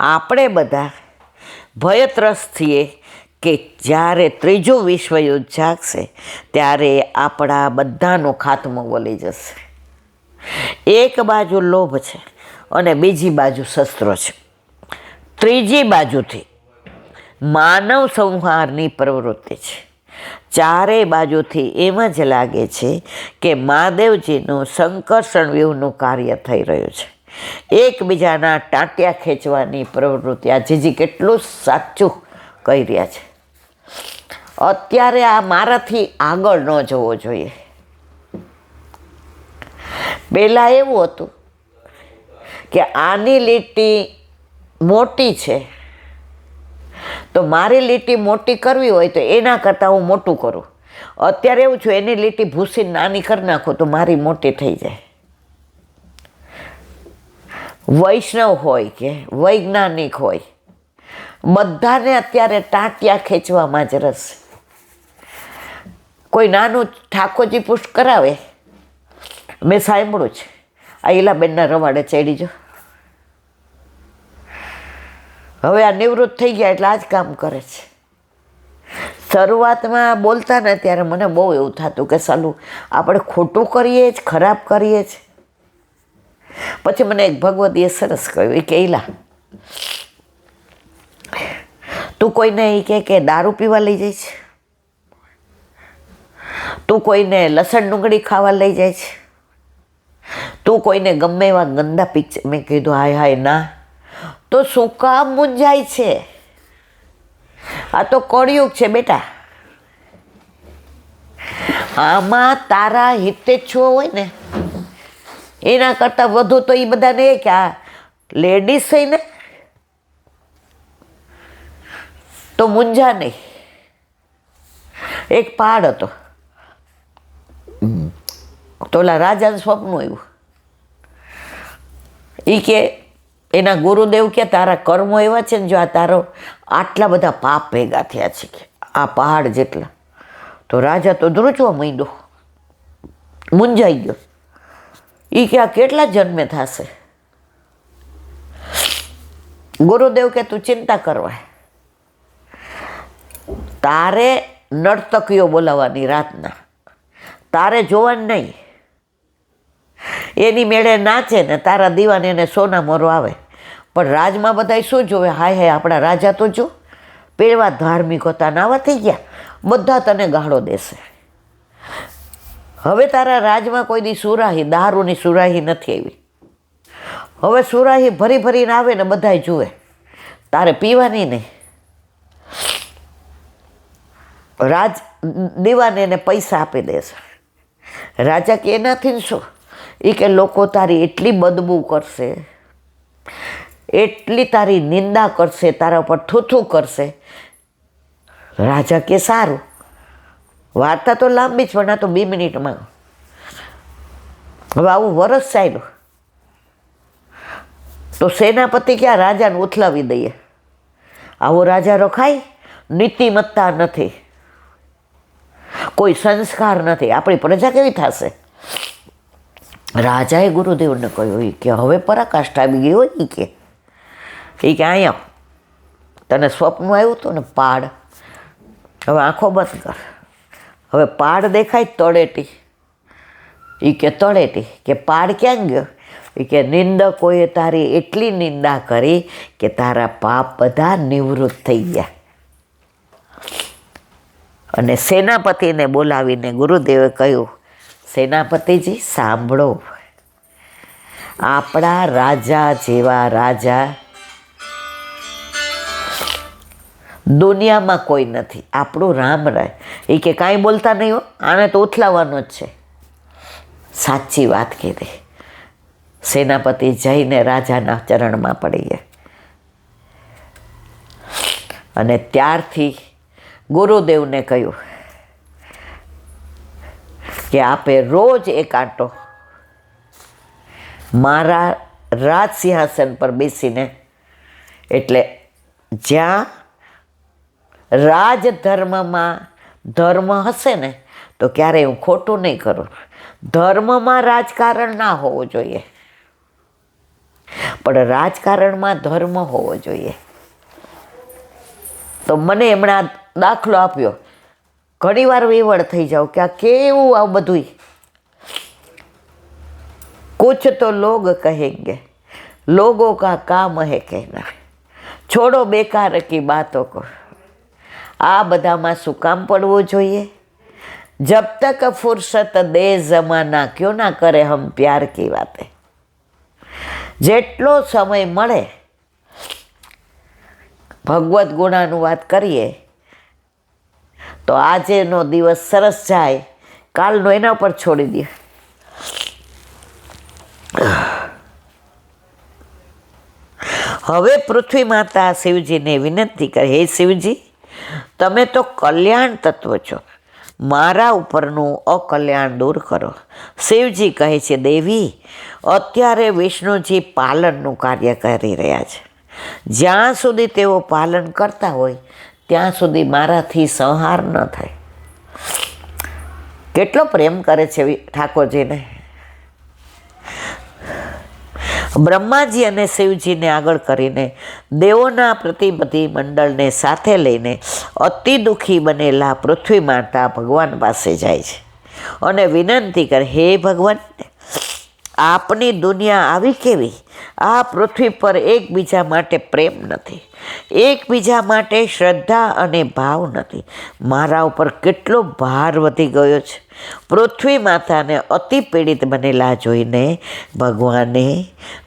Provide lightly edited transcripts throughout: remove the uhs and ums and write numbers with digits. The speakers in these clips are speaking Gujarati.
આપણે બધા ભયત્રસ્ત છીએ કે જ્યારે ત્રીજું વિશ્વયુદ્ધ જાગશે ત્યારે આપણા બધાનો ખાત્મો વળી જશે. એક બાજુ લોભ છે અને બીજી બાજુ શસ્ત્રો છે. ત્રીજી બાજુથી માનવ સંહારની પ્રવૃત્તિ છે. ચારેય બાજુથી એમ જ લાગે છે કે મહાદેવજીનું સંકર્ષણ વ્યૂહનું કાર્ય થઈ રહ્યું છે. એકબીજાના ટાંટિયા ખેંચવાની પ્રવૃત્તિ. આ જીજી કેટલું સાચું કહી રહ્યા છે. અત્યારે આ મારાથી આગળ ન જવો જોઈએ. પહેલાં એવું હતું કે આની લીટી મોટી છે તો મારી લીટી મોટી કરવી હોય તો એના કરતાં હું મોટું કરું. અત્યારે એવું છું એની લીટી ભૂસીને નાની કરી નાખું તો મારી મોટી થઈ જાય. વૈષ્ણવ હોય કે વૈજ્ઞાનિક હોય, બધાને અત્યારે ટાંટિયા ખેંચવામાં જ રસ. કોઈ નાનું ઠાકોરજી પુષ્ટ કરાવે, મેં સાંભળ્યું છે, આ ઈલાબેનના રવાડે ચડી જો. હવે આ નિવૃત્ત થઈ ગયા એટલે આ જ કામ કરે છે. શરૂઆતમાં બોલતા ને ત્યારે મને બહુ એવું થતું કે સાલું આપણે ખોટું કરીએ જ, ખરાબ કરીએ જ. પછી મને એક ભગવતીએ સરસ કહ્યું, એ કે ઈલા તું કોઈને એ કે દારૂ પીવા લઈ જાય છે, તું કોઈને લસણ ડુંગળી ખાવા લઈ જાય છે, તું કોઈને ગમે એવા ગંદા પિક્ચર. મેં કીધું હાય હાય ના, તો શું કામ મૂંઝાય છે? આ તો કળિયુગ છે બેટા. આમાં તારા હિતેચ્છુઓ હોય ને એના કરતાં વધુ તો એ બધાને કે આ લેડીઝ છે ને તો મૂંઝા નહીં. એક પહાડ હતો તો ઓલા રાજાનું સ્વપ્ન આવ્યું. એ કે એના ગુરુદેવ કે તારા કર્મો એવા છે ને જો આ તારો આટલા બધા પાપ ભેગા થયા છે કે આ પહાડ જેટલા. તો રાજા તો ધ્રુજવા માંડ્યો, મૂંઝાઈ ગયો. એ કે આ કેટલા જન્મે થશે? ગુરુદેવ કે તું ચિંતા કરવા, તારે નર્તકીઓ બોલાવવાની રાતના, તારે જોવાનું નહીં. એની મેળે નાચે ને તારા દીવાને એને સોના મોરો આવે. પણ રાજમાં બધા શું જોવે? હાય હાય આપણા રાજા તો જો પેલા ધાર્મિક હતા ને આવા થઈ ગયા, બધા તને ગાળો દેશે. હવે તારા રાજમાં કોઈ દી સુરાહી, દારૂની સુરાહી નથી આવી. હવે સુરાહી ભરી ભરીને આવે ને બધાય જુએ, તારે પીવાની નહીં. રાજ દીવાને એને પૈસા આપી દેશે. રાજા કે એનાથી શું? એ કે લોકો તારી એટલી બદબૂ કરશે, એટલી તારી નિંદા કરશે, તારા ઉપર થૂથું કરશે. રાજા કે સારું. વાર્તા તો લાંબી જ પણ આ તો 2 મિનિટમાં. હવે આવું વરસ ચાલ્યું તો સેનાપતિ ક્યાં રાજાને ઉથલાવી દઈએ. આવો રાજા રખાય? નીતિમત્તા નથી, કોઈ સંસ્કાર નથી, આપણી પ્રજા કેવી થશે? રાજાએ ગુરુદેવને કહ્યું કે હવે પરાકાષ્ઠા આવી ગઈ હોય. એ કે અહીંયા તને સ્વપ્ન આવ્યું હતું ને પહાડ, હવે આંખો બંધ કર. હવે પહાડ દેખાય તળેટી. એ કે તળેટી? કે પહાડ ક્યાં ગયો? એ કે નિંદકોએ તારી એટલી નિંદા કરી કે તારા પાપ બધા નિવૃત્ત થઈ ગયા. અને સેનાપતિને બોલાવીને ગુરુદેવે કહ્યું, સેનાપતિજી સાંભળો, આપણા રાજા જેવા રાજા દુનિયામાં કોઈ નથી. આપણું રામ રાય. એ કે કાંઈ બોલતા નહીં હો, આને તો ઉથલાવવાનો જ છે. સાચી વાત કીધી. સેનાપતિ જઈને રાજાના ચરણમાં પડી ગયા. અને ત્યારથી ગુરુદેવને કહ્યું કે આપે રોજ એક આંટો મારા રાજ સિંહાસન પર બેસીને, એટલે જ્યાં રાજધર્મમાં ધર્મ હશે ને તો ક્યારેય હું ખોટું નહીં કરું. ધર્મમાં રાજકારણ ના હોવું જોઈએ. પણ રાજકારણમાં ધર્મ હોવો જોઈએ. તો મને હમણાં દાખલો આપ્યો, ઘણી વાર વેવડ થઈ જાવ કે આ કેવું આ બધું. कुछ तो लोग कहेंगे, लोगों का काम है कहना, छोड़ो बेकार की बातों को. આ બધામાં શું કામ પડવું જોઈએ? जब तक फुर्सत दे जमाना क्यों ना करे हम प्यार की बातें. જેટલો સમય મળે ભગવદ્ ગુણાનું વાત કરીએ તો આજેનો દિવસ સરસ જાય, કાલનો એના પર છોડી દે. હવે પૃથ્વી માતા શિવજીને વિનંતી કરે, હે શિવજી, તમે તો કલ્યાણ તત્વ છો, મારા ઉપરનું અકલ્યાણ દૂર કરો. શિવજી કહે છે, દેવી, અત્યારે વિષ્ણુજી પાલનનું કાર્ય કરી રહ્યા છે. જ્યાં સુધી તેઓ પાલન કરતા હોય ત્યાં સુધી મારાથી સંહાર ન થાય. કેટલો પ્રેમ કરે છે ઠાકોરજીને. બ્રહ્માજી અને શિવજીને આગળ કરીને દેવોના પ્રતિનિધિ મંડળને સાથે લઈને અતિ દુઃખી બનેલા પૃથ્વી માતા ભગવાન પાસે જાય છે અને વિનંતી કરે, હે ભગવાન, આપની દુનિયા આવી કેવી? આ પૃથ્વી પર એકબીજા માટે પ્રેમ નથી, એકબીજા માટે શ્રદ્ધા અને ભાવ નથી. મારા ઉપર કેટલો ભાર વધી ગયો છે. પૃથ્વી માતાને અતિ પીડિત બનેલા જોઈને ભગવાને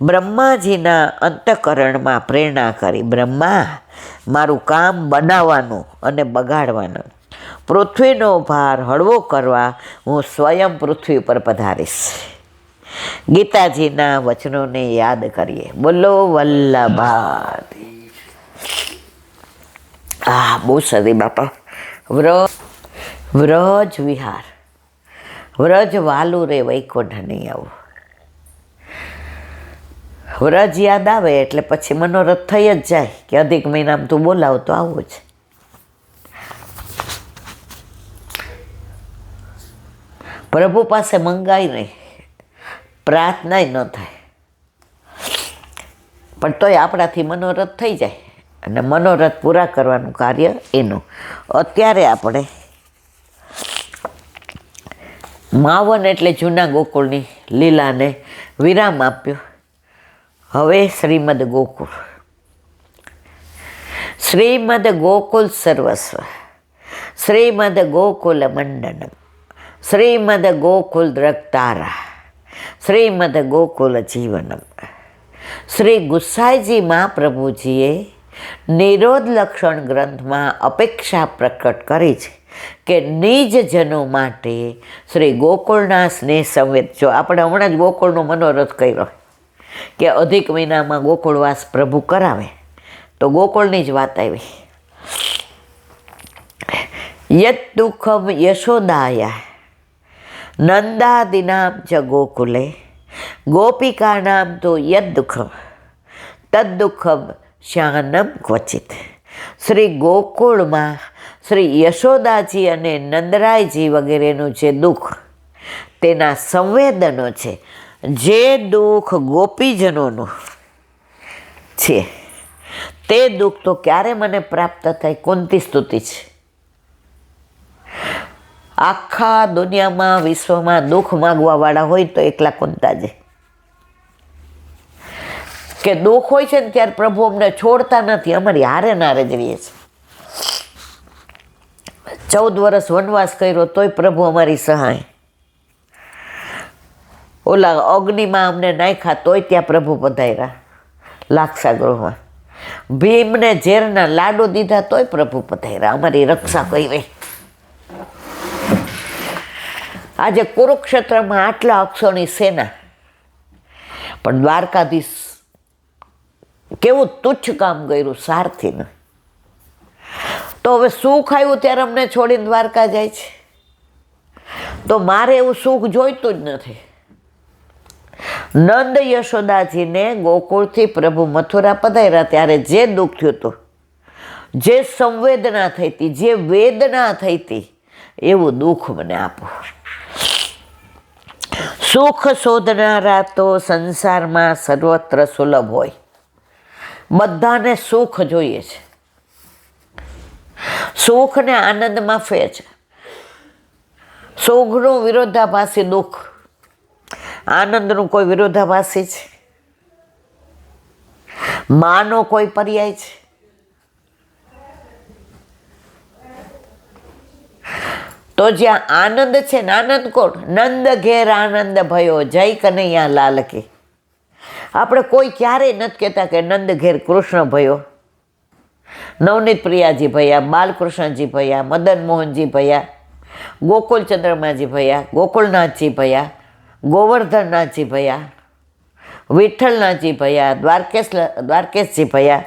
બ્રહ્માજીના અંતઃકરણમાં પ્રેરણા કરી, બ્રહ્મા, મારું કામ બનાવવાનું અને બગાડવાનું, પૃથ્વીનો ભાર હળવો કરવા હું સ્વયં પૃથ્વી પર પધારીશ. ગીતાજીના વચનોને યાદ કરીએ. બોલો વલ્લભાઈ. બહુ સદી બાપા. વ્રજ વિહાર, વ્રજ વાલું રે વૈકુંઠ નહીં આવું. વ્રજ યાદ આવે એટલે પછી મનોરથ થઈ જ જાય કે અધિક મહિનામાં તું બોલાવ તો આવું જ. પ્રભુ પાસે મંગાય નહીં, પ્રાર્થનાય ન થાય, પણ તોય આપણાથી મનોરથ થઈ જાય અને મનોરથ પૂરા કરવાનું કાર્ય એનું. અત્યારે આપણે માવન એટલે જૂના ગોકુળની લીલાને વિરામ આપ્યો. હવે શ્રીમદ ગોકુળ, શ્રીમદ ગોકુલ સર્વસ્વ, શ્રીમદ ગોકુલ મંડનમ, શ્રીમદ ગોકુલ દ્રગતારા, શ્રીમદ ગોકુલ જીવનમ. શ્રી ગુસાઈજી મહાપ્રભુજીએ નિરોધ લક્ષણ ગ્રંથમાં અપેક્ષા પ્રકટ કરી છે કે નિજજનો માટે શ્રી ગોકુળના સ્નેહ સંવેદ. જો આપણે હમણાં જ ગોકુળનો મનોરથ કર્યો કે અધિક મહિનામાં ગોકુળવાસ પ્રભુ કરાવે, તો ગોકુળની જ વાત આવી. યત દુઃખમ યશોદાયા નંદાદિનામ ચ ગોકુલે ગોપિકાનામ તો યદ દુઃખમ તદ દુઃખમ શાનમ ક્વચિત. શ્રી ગોકુળમાં શ્રી યશોદાજી અને નંદરાયજી વગેરેનું જે દુઃખ, તેના સંવેદનો છે. જે દુઃખ ગોપીજનોનું છે તે દુઃખ તો ક્યારે મને પ્રાપ્ત થાય? કોનતી સ્તુતિ છે. આખા દુનિયામાં વિશ્વમાં દુઃખ માગવાવાળા હોય તો એકલા કુંતાજી. કે દુઃખ હોય છે ને ત્યારે પ્રભુ અમને છોડતા નથી, અમારી હારે નારે જ રહીએ છે. 14 વર્ષ વનવાસ કર્યો તોય પ્રભુ અમારી સહાય. ઓલા અગ્નિમાં અમને નાખ્યા તોય ત્યાં પ્રભુ પધાર્યા લાક્ષા ગૃહમાં. ભીમને ઝેરના લાડુ દીધા તોય પ્રભુ પધાર્યા, અમારી રક્ષા કરી. આજે કુરુક્ષેત્રમાં આટલા અક્ષોની સેના, પણ દ્વારકાધીશ કેવું તુચ્છ કામ કર્યું સારથીને. તો હવે સુખ આવ્યું ત્યારે અમને છોડીને દ્વારકા જાય છે. તો મારે એવું સુખ જોઈતું જ નથી. નંદ યશોદાજીને ગોકુળથી પ્રભુ મથુરા પધાર્યા ત્યારે જે દુઃખ થયું હતું, જે સંવેદના થઈ હતી, જે વેદના થઈ હતી, એવું દુઃખ મને આપો. સુખ શોધનારા તો સંસારમાં સર્વત્ર સુલભ હોય. બધાને સુખ જોઈએ છે. સુખ ને આનંદમાં ફેર છે. સુખનું વિરોધાભાસી દુઃખ, આનંદનું કોઈ વિરોધાભાસી છે? માનો કોઈ પર્યાય છે? તો જ્યાં આનંદ છે ને, આનંદ કોણ? નંદ ઘેર આનંદ ભયો જય કનૈયા લાલ કે. આપણે કોઈ ક્યારેય નથી કહેતા કે નંદ ઘેર કૃષ્ણ ભયો, નવનીત પ્રિયાજી ભયા, બાલકૃષ્ણજી ભયા, મદન મોહનજી ભયા, ગોકુલચંદ્રમાજી ભયા, ગોકુલનાથજી ભયા, ગોવર્ધનનાથજી ભયા, વિઠ્ઠલનાથજી ભયા, દ્વારકેશજી ભયા,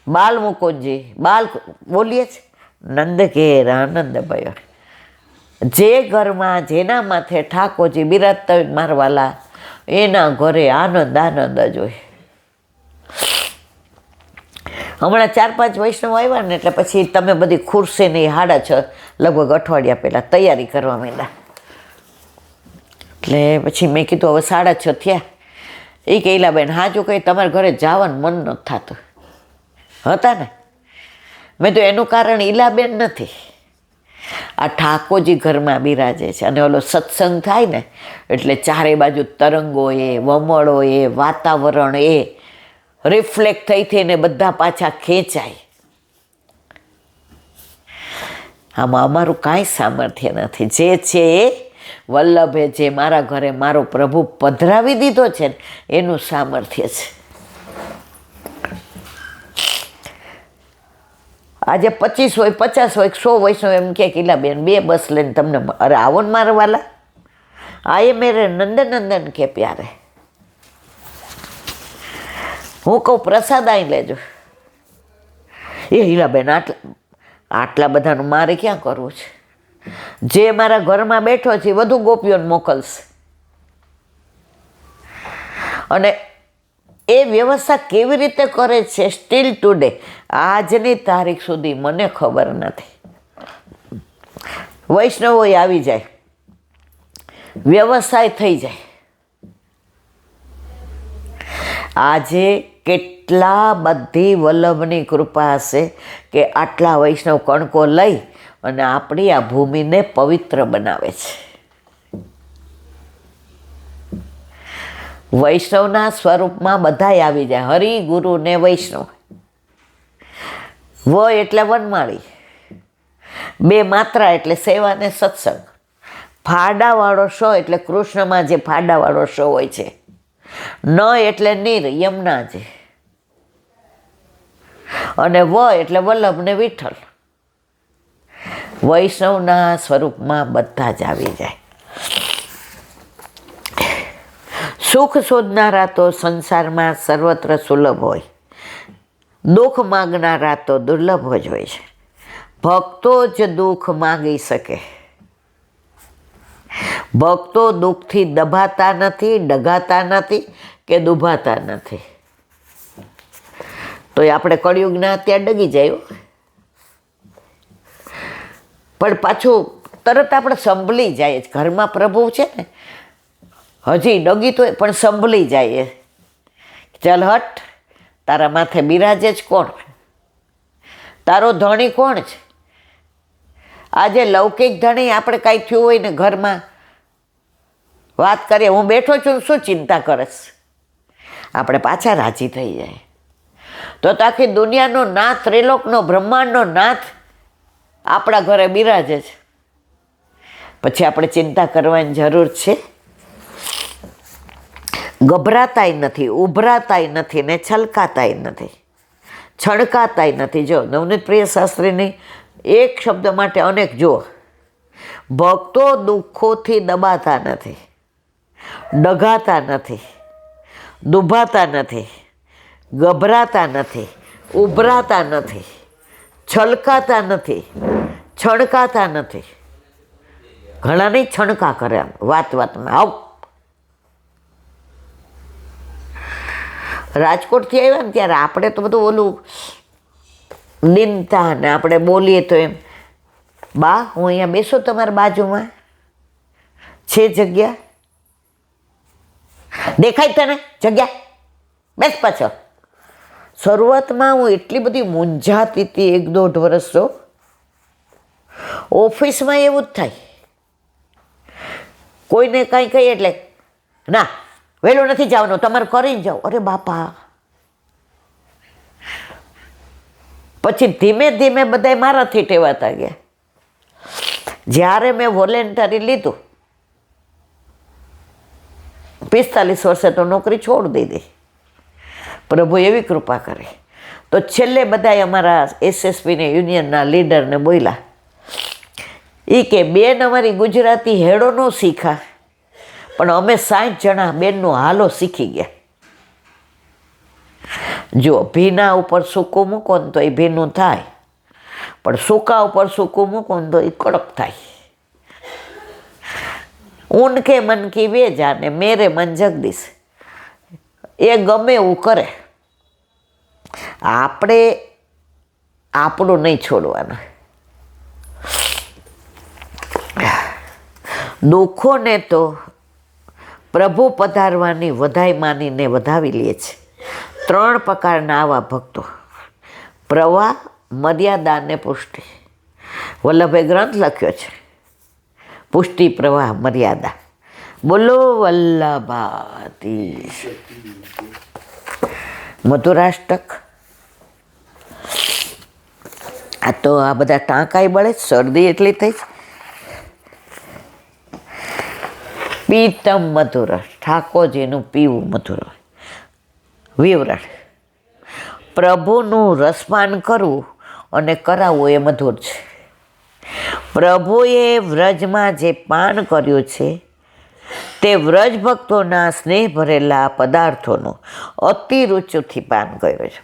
બાલ મુકુંદજી, બાલ બોલીએ છે નંદ ઘેર આનંદ ભયો. જે ઘરમાં જેના માથે ઠાકોરજી બિરાજતા હોય મારવાલા, એના ઘરે આનંદ આનંદ જ હોય. હમણાં 4-5 વૈષ્ણવ આવ્યા ને એટલે પછી તમે બધી ખુરશીની 6:30 લગભગ અઠવાડિયા પહેલાં તૈયારી કરવા માંડ્યા. એટલે પછી મેં કીધું હવે 6:30 થયા. એ કે ઈલાબેન હાજુ કંઈ તમારા ઘરે જવાનું મન નથી થતું હતા ને. મેં તો એનું કારણ ઈલાબેન નથી, આ ઠાકોરજી ઘરમાં બિરાજે છે અને ઓલો સત્સંગ થાય ને એટલે ચારે બાજુ તરંગો એ, વમળો એ, વાતાવરણ એ રિફ્લેક્ટ થઈને બધા પાછા ખેંચાય. આમાં અમારું કાંઈ સામર્થ્ય નથી. જે છે એ વલ્લભે જે મારા ઘરે મારો પ્રભુ પધરાવી દીધો છે ને એનું સામર્થ્ય છે. આજે 25 હોય, 50 હોય, 100 વૈષ્ણવ એમ કે ઈલાબેન 2 બસ લઈને તમને, અરે આવો ને મારા વાલા, આયે મેરે નંદન કે પ્યારે. હું કહું પ્રસાદ આવી લેજો. એ હીરાબેન આટલા બધાનું મારે ક્યાં કરવું છે? જે મારા ઘરમાં બેઠો છે વધુ ગોપીઓને મોકલશે. અને એ વ્યવસ્થા કેવી રીતે કરે છે સ્ટીલ ટુડે, આજની તારીખ સુધી મને ખબર નથી. વૈષ્ણવો આવી જાય, વ્યવસાય થઈ જાય. આજે કેટલા બધી વલ્લભની કૃપા હશે કે આટલા વૈષ્ણવ કણકો લઈ અને આપણી આ ભૂમિને પવિત્ર બનાવે છે. વૈષ્ણવના સ્વરૂપમાં બધાય આવી જાય. હરિ, ગુરુ ને વૈષ્ણવ. વ એટલે વનમાળી, 2 માત્રા એટલે સેવા ને સત્સંગ. ફાડાવાળો શ એટલે કૃષ્ણમાં જે ફાડાવાળો શ હોય છે. ન એટલે નીર, યમુનાજી. અને વ એટલે વલ્લભ ને વિઠ્ઠલ. વૈષ્ણવના સ્વરૂપમાં બધા જ આવી જાય. સુખ શોધનારા તો સંસારમાં સર્વત્ર સુલભ હોય. દુઃખ માગનારા તો દુર્લભ જ હોય છે. ભક્તો જ દુઃખ માગી શકે. ભક્તો દુઃખથી દબાતા નથી, ડગાતા નથી કે દુભાતા નથી. તો એ આપણે કળિયુગના અત્યારે ડગી જાય, પણ પાછું તરત આપણે સંભળી જાય. ઘરમાં પ્રભુ છે ને, હજી ડગી તો પણ સંભળી જાય. ચાલ હટ, તારા માથે બિરાજે જ કોણ? તારો ધણી કોણ છે? આજે લૌકિક ધણી આપણે કાંઈ થયું હોય ને ઘરમાં વાત કરીએ, હું બેઠો છું, શું ચિંતા કરશ? આપણે પાછા રાજી થઈ જાય. તો આખી દુનિયાનો નાથ, ત્રિલોકનો, બ્રહ્માંડનો નાથ આપણા ઘરે બિરાજે છે. પછી આપણે ચિંતા કરવાની જરૂર છે? ગભરાતાય નથી, ઉભરાતાય નથી ને છલકાતાય નથી, છણકાતાય નથી. જો નવનીત પ્રિય શાસ્ત્રીની એક શબ્દ માટે અનેક જુઓ. ભક્તો દુઃખોથી દબાતા નથી, ડગાતા નથી, દુભાતા નથી, ગભરાતા નથી, ઉભરાતા નથી, છલકાતા નથી, છણકાતા નથી. ઘણા નહીં છણકા કરે આમ વાતમાં. આવ રાજકોટથી આવ્યા ને ત્યારે આપણે તો બધું ઓલું નિંદતા ને આપણે બોલીએ તો એમ, બા હું અહીંયા બેસો તમારી બાજુમાં છે જગ્યા? દેખાય તને જગ્યા? બેસ પાછળ. શરૂઆતમાં હું એટલી બધી મૂંઝાતી હતી, 1-1.5 વર્ષ તો. ઓફિસમાં એવું જ થાય, કોઈને કાંઈ કહીએ એટલે ના વહેલું નથી જવાનું, તમારે કરીને જાઓ. અરે બાપા. પછી ધીમે ધીમે બધા મારાથી ટેવાતા ગયા. જ્યારે મેં વોલેન્ટરી લીધું 45 વર્ષે તો નોકરી છોડી દીધી. પ્રભુ એવી કૃપા કરી. તો છેલ્લે બધા અમારા એસએસપીને યુનિયનના લીડરને બોલ્યા, એ કે બેન અમારી ગુજરાતી હેડો ન શીખા, પણ અમે 60 જણા બેનનું હાલો શીખી ગયા. જો ભીના ઉપર સૂકું મૂકો ને તો એ ભીનું થાય, પણ સૂકા ઉપર સૂકું મૂકો ને તો એ કડક થાય. ઉનકે મન કી વે જાને, મેરે મન જગદીશ. એ ગમે એવું કરે, આપણે આપણું નહીં છોડવાનું. દુઃખોને તો પ્રભુ પધારવાની વધાઈ માનીને વધાવી લે છે. 3 પ્રકારના આવા ભક્તો: પ્રવાહ, મર્યાદા અને પુષ્ટિ. વલ્લભે ગ્રંથ લખ્યો છે, પુષ્ટિ, પ્રવાહ, મર્યાદા. બોલો વલ્લભાધીશ. મધુરાષ્ટક. આ તો આ બધા ટાંકાઈ બળે, શરદી એટલી થઈ. પીતમ મધુર, ઠાકોરજીનું પીવું મધુર. વિવરણ: પ્રભુનું રસપાન કરવું અને કરાવવું એ મધુર છે. પ્રભુએ વ્રજમાં જે પાન કર્યું છે તે વ્રજ ભક્તોના સ્નેહ ભરેલા પદાર્થોનો અતિ રુચિથી પાન કર્યું છે.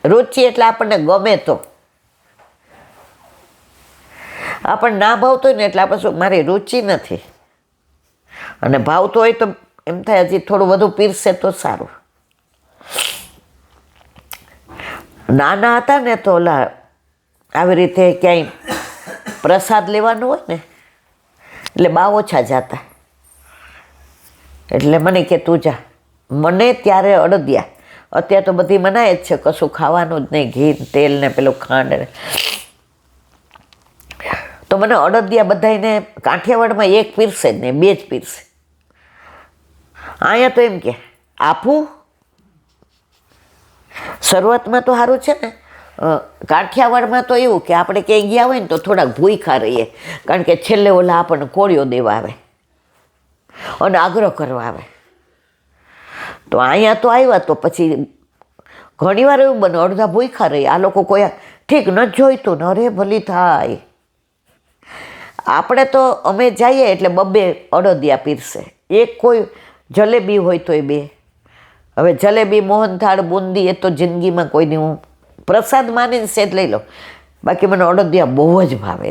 રુચિ એટલે આપણને ગમે તો, આપણને ના ભાવતો હોય ને એટલે આપણે શું, મારી રુચિ નથી. અને ભાવતો હોય તો એમ થાય હજી થોડું વધુ પીરસે તો સારું. નાના હતા ને તો ઓલા આવી રીતે ક્યાંય પ્રસાદ લેવાનું હોય ને એટલે બા ઓછા જતા, એટલે મને કે તું જા. મને ત્યારે અડદિયા, અત્યારે તો બધી મનાય જ છે, કશું ખાવાનું જ નહીં, ઘી તેલ ને પેલું ખાંડ ને. તો મને અડદિયા બધાને કાઠિયાવાડમાં 1 પીરસે જ નહીં, 2 જ પીરસે. અહીંયા તો એમ કે આપું. શરૂઆતમાં તો સારું છે ને, કાઠિયાવાડમાં તો એવું કે આપણે ક્યાંય ગયા હોય ને તો થોડાક ભૂખ્યા રહીએ, કારણ કે છેલ્લે ઓલા આપણને કોળીઓ દેવા આવે અને આગ્રહ કરવા આવે. તો અહીંયા તો આવ્યા તો પછી ઘણીવાર એવું બને અડધા ભૂખ્યા રહીએ, આ લોકો કોઈ ઠીક ન જોઈતું ને, અરે ભલી થાય. આપણે તો અમે જઈએ એટલે 2 અડદિયા પીરસે. એક કોઈ જલેબી હોય તો એ 2. હવે જલેબી, મોહનથાળ, બુંદી એ તો જિંદગીમાં કોઈની હું પ્રસાદ માનીને સેજ લઈ લો, બાકી મને અડદિયા બહુ જ ભાવે.